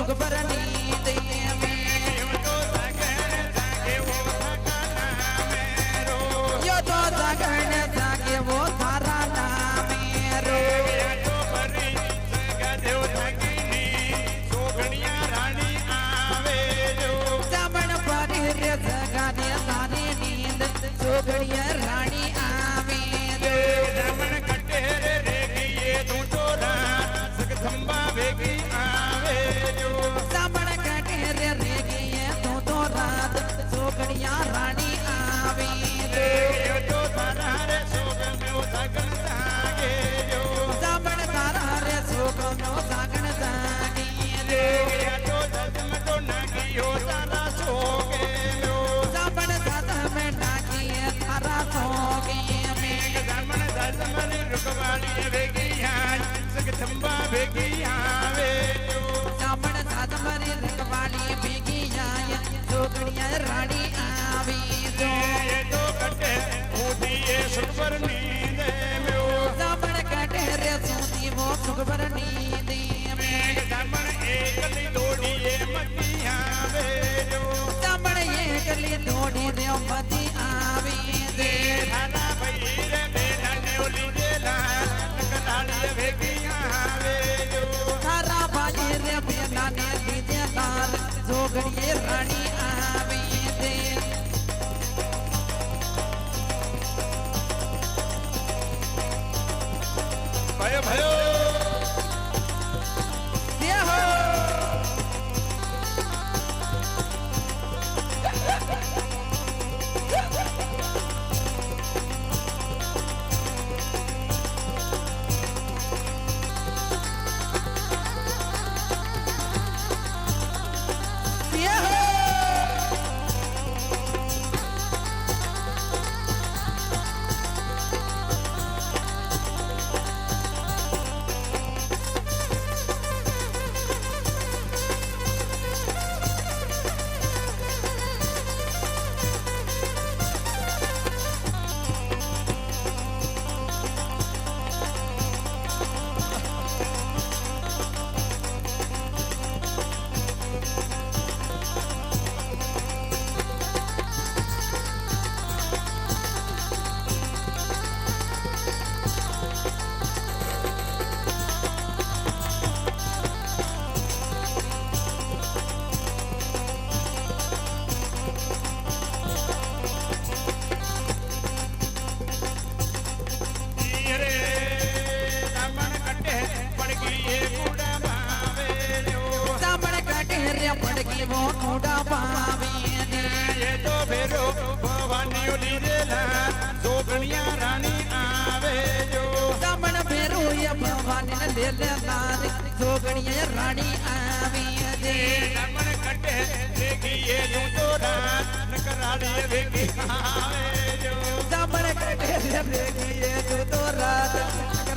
सुख पर नींद में यो तो जागरण जागे वो थारा नाम रो जामन परी रे जगाने ताने नींद जोगड़िया रानी आवे जामन कटे रे ये तू तो रात जगदम्बा बेगी आवे जो जामन कटे रे ये तो रात जोगड़िया रानी आवे ये तो तारा रे सोग में उजागन जागे जो जामन तारा रे सोग में उजागन जागे ये तो जन्म तो नागी हो तारा सोगे जो जामन दादा में नागी तारा सोगे में जामन दामन रुकवाली बेगी आज जगदम्बा बेगी आवे जो जामन दादा मरी रखवाली बेगी आए जोगड़िया रानी आवे जो ये तो कटे मोदी ये सुख पर नींद में ओ जामन कटे रे सूती वो सुख पर नींद में जामन एकली दौड़ी ये मती आवे जो जामन ये गली दौड़ी रे मती आवे दे थाना भई रे बेला ने ओली देला नकलाली भेगी आवे जो थारा बाजी रे बेला ने दीजे ताल जोगड़िए रानी आवे दे भयो भयो ये हो ये हो रे जामन कटे पड़गी ये बूढ़ा भावे जो जामन कटे रे पड़गी वो कूड़ा पावे दे ये तो भेरो भवानी ओली देला जोगणिया रानी आवे जो जामन फेरू ये भवानी ने ले ले तार जोगड़िए रानी आवे दे जामन कटे देखी ये तू तो रात नकराली भेगी आवे जो जामन कटे रे बेगिए तो रात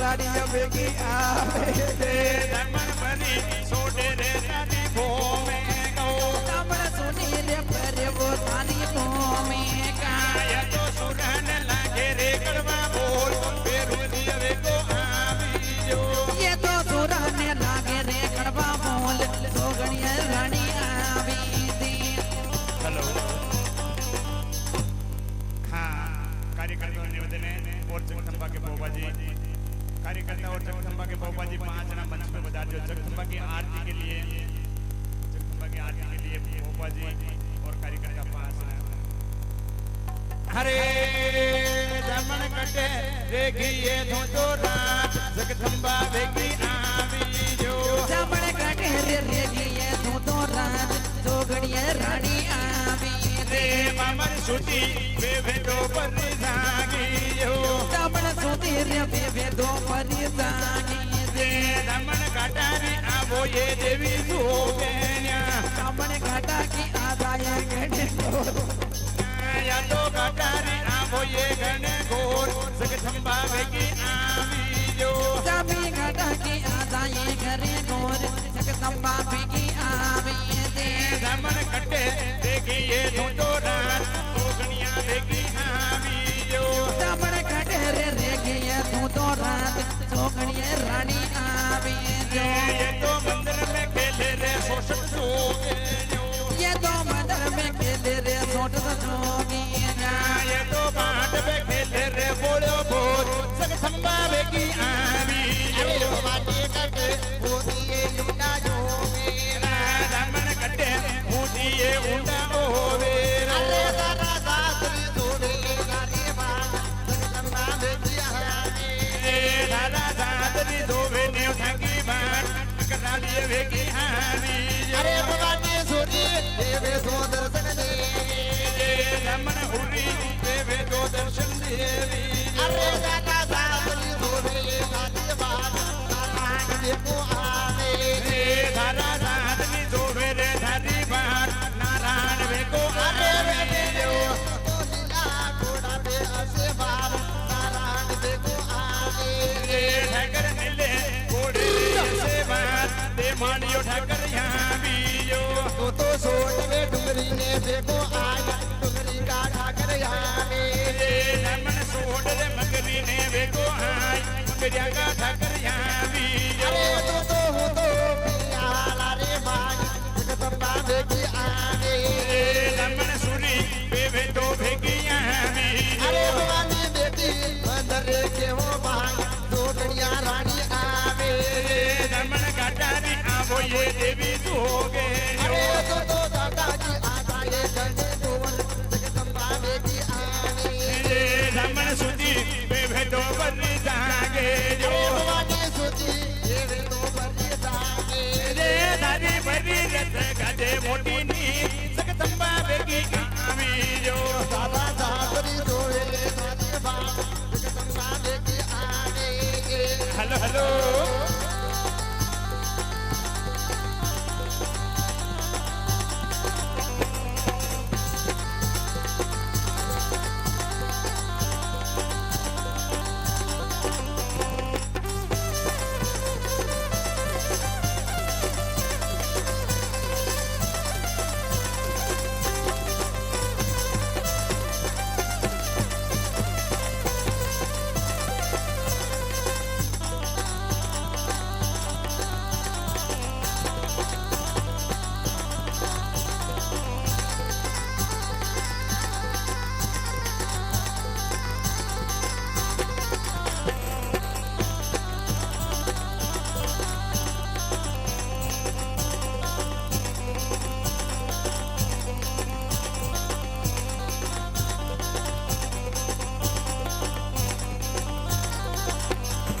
रानी बेगी आवे दे जामन बनी सोडे रे रानी भोमे गो जामन सुनी रे परे वो तानी भूमि का ये तो सुरन लागे रे कड़वा बोल फेरू दिए को आवी जो ये तो सुराने लागे रे कड़वा बोल जोगड़िए रानी आवे दे हेलो हाँ कार्यकर्ता निवेदन है और जगदम्बा के बाबा जी कार्यकर्ता और जगदम्बा के बाबा जी 5 जना मंच पे बता दो जगदम्बा की आरती के लिए बाबा जी और कार्यकर्ता 5 जना हरे जामन कटे रेगी ये तो रात जगदम्बा बेगी आवी जो जामन कटे रे बेगिए तो रात जोगड़िए रानी आवे दे मामर छुट्टी वे तो पर जागी जो जामन सुती रे बेबे दो परी जागी दे जामन काटारी आवो ये देवी सोगेन्या जामन घाटा की आदाय गणे या तो काटारी आवो ये गणे घोर जगदम्बा बेगी आवी जो जामी घाटा की आदाय घरे गोर जगदम्बा बेगी आवे दे जामन कटे देखी ये तो रात सोगनिया बेगी आवी जो जामन घाटे रे बेगिए तो रात जोगड़िए रानी आवे दे ये तो मंदिर में खेले रे सोश લીમડિયા કા ઠાકરિયા બીજો અરે તું તો હું તો પિયાલા રે ભાઈ જગદંબા ભેગી આવે રમણ સુરી બે તો ભેગિયા બીજો અરે ભવાની બેટી બંદરે કેવો ભાઈ જોગણિયા રાણી આવે રમણ ગાટારી આવો એ દેવી જોગે અરે તું તો દાદાજી આતા એ ગણે દોવલ જગદંબા ભેગી આવે રમણ સુધી બે તો બની જાગે જો અરે ભવાની સુતી એ તો બની જાગે રે દાદી બની રત ગાજે મોટી ની જગદંબા ભેગી આવી જો દાદા જાતરી જોવે દાદી બા જગદંબા ભેગી આવે હલો હલો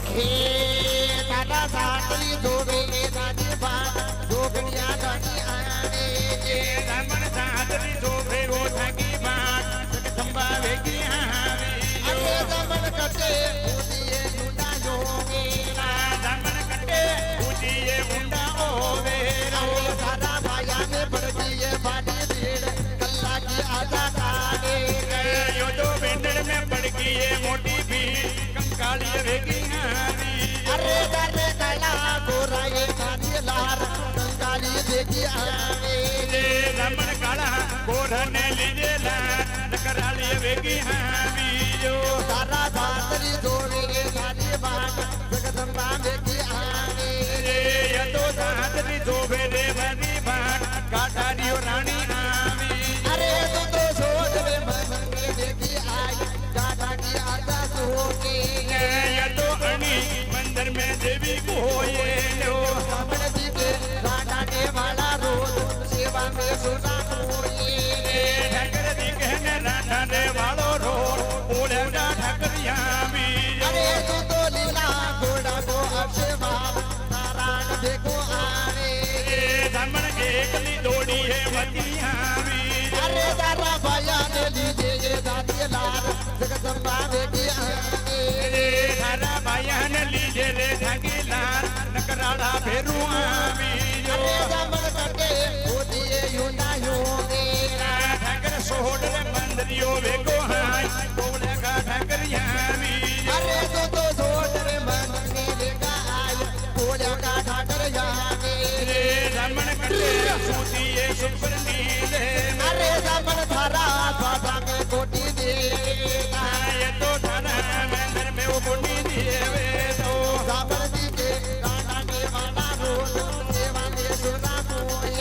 હે દાદા સાતરી જોવે દાદી બા જોગણિયા રાણી આવે રમણ સાદરી જોગે ઓ થાકી બાટ જગદંબા ભેગી આવી અરે દમન કટે ઉદીએ યુડા જોવે રમણ કટે ઉજીએ ઊંડા ઓવે અરે સારા ભાયા ને પડજીએ બાડી ભીડ કલાકી આજા કાગે यो तो बेंडड़ में पड़ गई है मोटी भीड़ कंकाली भेगी आई અરે દરે કલા ગોરાએ કાની લાર કંગાલી દેખી આવે रे रमण काला गोरने लीजे ला नकराली भेगी आई जो તારા સાતરી જોવે દાદી બા જગદંબા ભેગી આવે रे ये तो सादरी जोबे रे बनी बाट काटारियो रानी आई अरे तू तो सोच रे मन में देखी आई दादा की आजा सोके ये तो अनी मंदिर में देवी को ये लो सामने जी के दादा ने वाला रोज सेवा में सुना कोई ठाकर दी कहने राधा रे वालो रोड ओले ठाकरिया भी अरे तू तो लीला घोड़ा को अक्षमार नारायण देखो आवे रमण एकली दौड़ी है मतिया भी अरे दादा भैया ने लीजे ये दादी लाल जगदम्बा बेटी आवे थारा भाया ने लीजे रे ढाकीलाल नकराड़ा फेरू आवी जो अरे दमन करके होतिए युना योगे ठाकर सोड़ रे मंदरियो वेगो हाय बोले का ठाकरिया भी अरे तो सोच रे मन में देखा आई बोला का ठाकर जावे रमण कटे सूती ये सुपर नीले अरे दमन थारा बाबा के कोटी दे ये तो थारा मंदिर में वो बुनी देवे तो साबर जी के गाना के वाला रोज सेवा में सुना कोई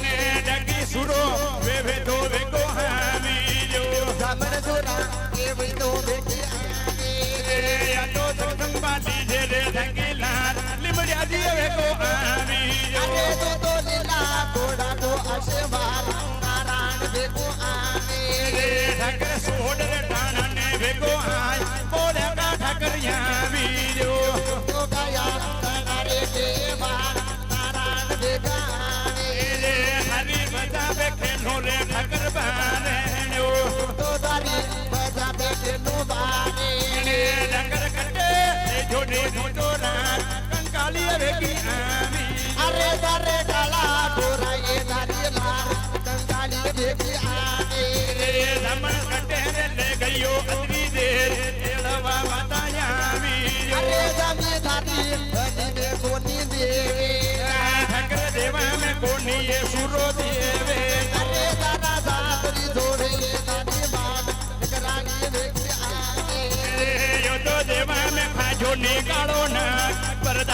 ने डगी सुरो वे तो वेगो हामी जो साबर सुना के भी तो देखी आवे या तो जगदंबा लीजे रे ढाकीलाल लिमड़िया जी वेगो हामी जो अरे तो लीला घोड़ा को अशवार नारायण देखो आवे ठाकर सोड़ रे ठाणा ने वेगो हाय बोले का ठाकरिया भी जो तो गया तारे देवा नारायण देखा आवे हरी बजा पे खेलो रे ठाकर बाने जो तो दारी बजा बेटे नो बाने डंगर कटे जोड़ी मोटो रात कंकाली वेगी आवी अरे दारे डाला गोरा ये दारी लार कंगाली देखी आवे रमण कटे ले गयो अतरी देर एलवा बताया भी अरे जमी धारी धनी में कोनी देवे ठाकर देवा में कोनी ये सुरो देवे अरे दादा सातरी जोड़े ये दादी बात निकरानी देखी आवे यो तो देवा में खाजो निकालो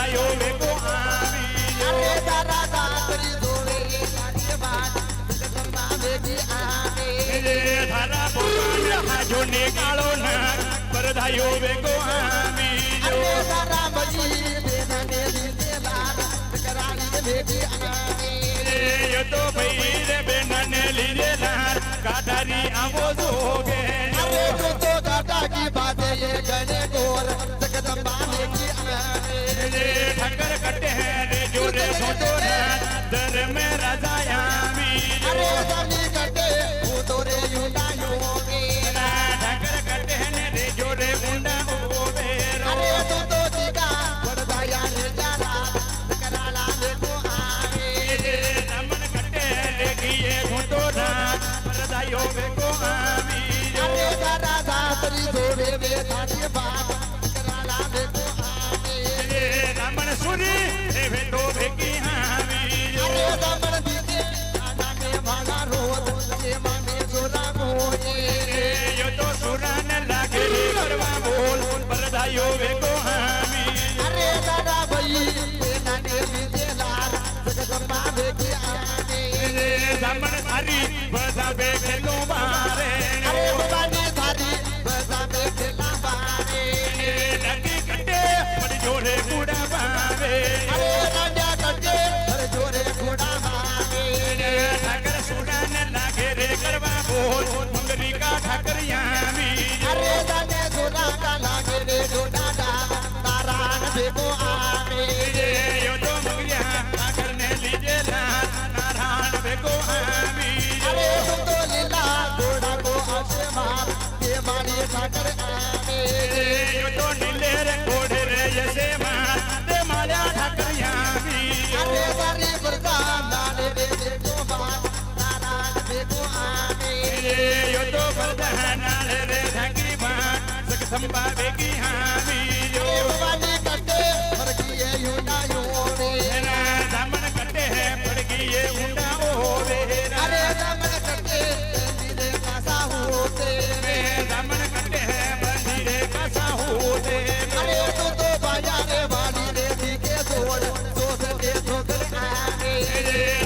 પરદાયો વેગો આવી અરે તારા દાતરી જોવે તારી વાત જગદંબા ભેગી આવે રે ધારા બોલા હાજો ને કાળો ના પરદાયો વેગો આવી અરે તારા બજી બેનાને લીધે લાલ કરાણી ભેગી આવે યો તો ભાઈ રે બેનને લીધે લાલ કાઢારી આવો જોગે અરે તું તો ગાટા કી બાતે ये गणे गोर जगदंबा भेगी આવે રે ઠક્કર કટે રે જોરે ફોટો ના દર મે રાજા આમી અરે દમી કટે હું તો રે યુનાયો મે ઠક્કર કટે રે જોરે મુંડા ઓવે અરે તું તો દીકા વરદાયા ને જારા કરાલા દેખો આવે રમણ કટે લેખીએ ફોટો ના પરદાયો વેગો આવી અરે તારા દાતરી જોવે વે તારી બાપ કરાલા દેખો આવે રમણ સુરી રે વેટો ભેગી આવી અરે દમણ દીદે આના મે માલા રોત જે માને જોરા મોએ યો તો સુરાન લાગે રે કરવા બોલ પરદાયો વેગો આવી અરે દાદા ભાઈ બેનાને લીધે લાર જગદંબા ભેગી આવે રમણ તારી બધા ભેગેલો બારે અરે બાબાની થારી બધા બેઠેલા બારે નકી કટે પડી જોરે કુડા બાવે અરે રાજા કટે અરે જોરે ઘોડા માગે ઠાકર સુરાન લાગે રે કરવા બોલ મંગરી કા ઠાકર આવી અરે દાને જોરા કા લાગે રે જોડાડા તારા ભેગો આવે યો તો મંગિયા ઠાકર ને લીધે લાલ નારાયણ ભેગો આવી અરે તું તો લીલા ઘોડા કો આશે માર કે મારી ઠાકર આવે યો તો નીલે રે ઘોડે રે યસે માં તે માળ્યા ઠાકર આવી અરે તારી પ્રજા નાને રે દેખો બાપ તારા ભેગો આવે યો તો પ્રધાન રે ઠાકરી બા સખસંબા ભેગી આવી અરે બાબાની કટે ફરકીએ યુનાયો રે એના દામન કટે પડગી એ ઊંડા ઓવે અરે દમણ કટે દીદે કાસા હોતે દામન કટે બંધી રે કસા હોતે અરે તું તો બાજા રે વાડી રે દીકે જોડ સોસ કે ઠોકર આવે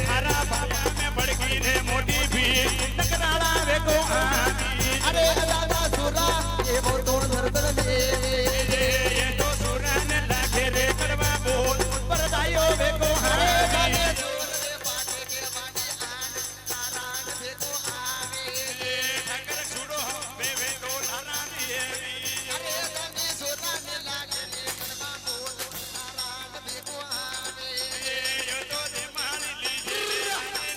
હારા બાબા મે પડગી રે મોટી ભી નકરાળા વેગો આવી અરે દાદા સુરા એવો તો ધરધર દે એ તો સુરાન લાગે રે કરવા બોલ પરદાયો વેગો અરે આવી દાદે જોર રે પાટે કે વાડી આન તારાન ભેગો આવે ઠાકર છોડો બે વેગો લારા દેવી અરે દમી સોના ને લાગે રે કરવા બોલ તારાન ભેગો આવે યો તો દે મારી લીધે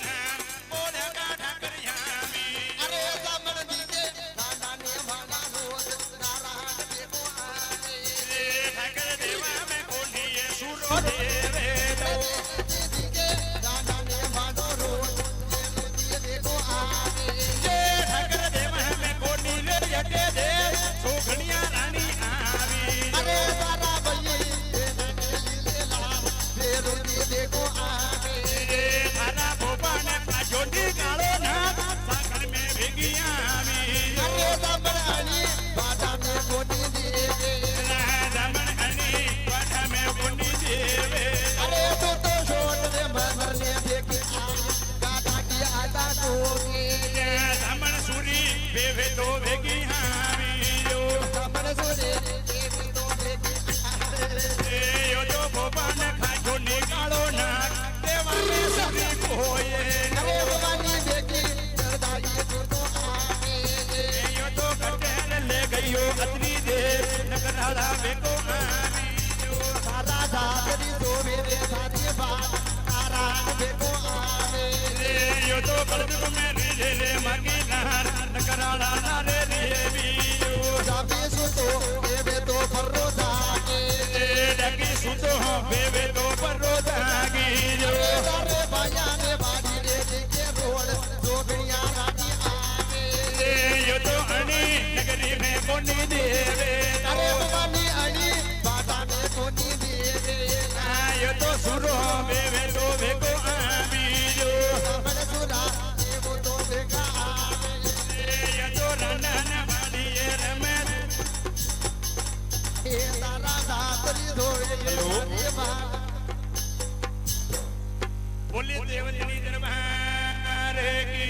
નામ બોલે કા ઠાકર આવી અરે દમણ દીકે નાના ને વાલા રોજ તારાન ભેગો આવે ઠાકર દેવા મે કોની એ સુરો દેવે તો દીકે નાના ને વાલો રોજ જે દેખો આવે જે ઠાકર દેવા મે કોની લે યટે દે સોઘણિયા રાણી આવી અરે તારા ભઈ બેનાને લીલે લાલ ફેરો દેખો આવે તારા ભોપાને પાછોડી કાળો ના સાકર મે ભેગી આવી અરે દમણ અણી બાટા મે કોની દેવે દમણ અણી પાઠા મે કોની દેવે અરે તું તો છોડ રે મનર ને ભેગી આવી ગાતા કી આતા કોકે દમણ સુરી બેવે તો ભેગી આવી જો દમણ સુરે દેવી તો ભેગી આવે યો તો ભોપાને ખાજો નીકાળો ના દેવાને સુરી કોયે અરે ભવાની ભેગી દરદાઈ તો આવે યો તો કટેલ લે ગયો અતરી દે નકરાળા વેગો આવી જો તારા દાદરી જોવે રે સારી વાત તારા ભેગો આવે યો તો કળજુગ મે રીજે લે માગી નાર નકરાળા ના રે રેવી જો જાબે સુતો દેવે તો ફરો જાગે ડગી સુતો બેવે તો પરો જાગી જો તારે ભાયા ને વાડી રે દીકે રોડ જોગણિયા રાતી આવે યો તો અણી નગરી મે કોની દેવે અરે ભવાની અણી બાટા મે કોની દેવે યો તો સુરો બેવે તો ભેગો આવી જો દમણ સુરા એવો તો ભેગા આવે યો તો રન बांसुरी धोए हेलो। हरी माँ बोलिए देवजनी दरबार की